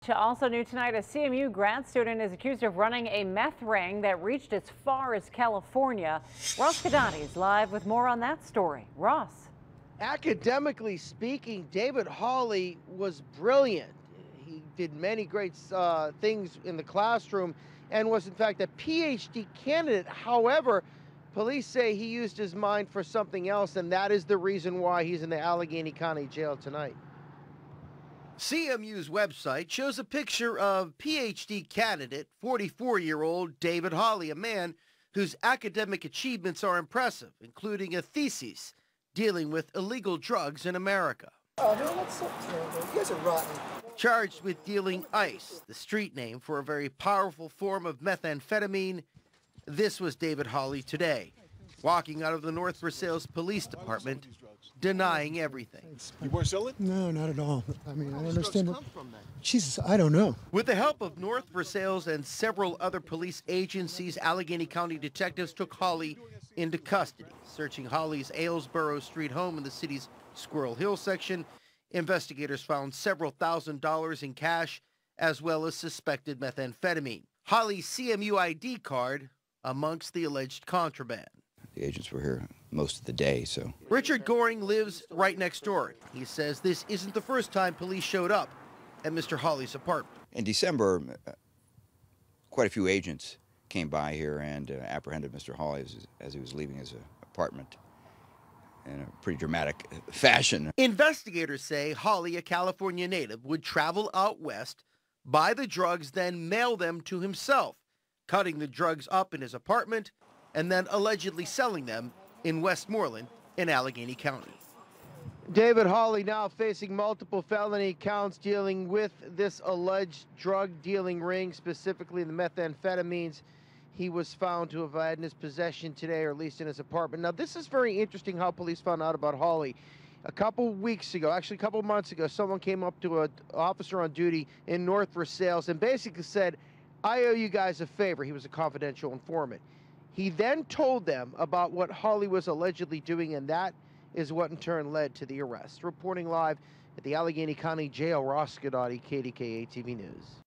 Also new tonight, a CMU grad student is accused of running a meth ring that reached as far as California. Ross Gadati is live with more on that story. Ross. Academically speaking, David Hawley was brilliant. He did many great things in the classroom and was, in fact, a PhD candidate. However, police say he used his mind for something else, and that is the reason why he's in the Allegheny County Jail tonight. CMU's website shows a picture of PhD candidate, 44-year-old David Hawley, a man whose academic achievements are impressive, including a thesis dealing with illegal drugs in America. Oh, man, what's up, Campbell? You guys are rotten. Charged with dealing ice, the street name for a very powerful form of methamphetamine. This was David Hawley today, walking out of the North Versailles Police Department, denying everything. You weren't selling? No, not at all. I mean, I don't understand. Jesus, I don't know. With the help of North Versailles and several other police agencies, Allegheny County detectives took Hawley into custody. Searching Hawley's Aylesboro Street home in the city's Squirrel Hill section, investigators found several $1,000s in cash, as well as suspected methamphetamine. Hawley's CMU ID card amongst the alleged contraband. The agents were here most of the day, so. Richard Goring lives right next door. He says this isn't the first time police showed up at Mr. Hawley's apartment. In December, quite a few agents came by here and apprehended Mr. Hawley as he was leaving his apartment in a pretty dramatic fashion. Investigators say Hawley, a California native, would travel out west, buy the drugs, then mail them to himself, cutting the drugs up in his apartment and then allegedly selling them in Westmoreland in Allegheny County. David Hawley now facing multiple felony counts dealing with this alleged drug dealing ring, specifically the methamphetamines he was found to have had in his possession today, or at least in his apartment. Now, this is very interesting how police found out about Hawley. A couple weeks ago, actually a couple months ago, someone came up to an officer on duty in North Versailles and basically said, "I owe you guys a favor." He was a confidential informant. He then told them about what Hawley was allegedly doing, and that is what in turn led to the arrest. Reporting live at the Allegheny County Jail, Ross Gadati, KDKA TV News.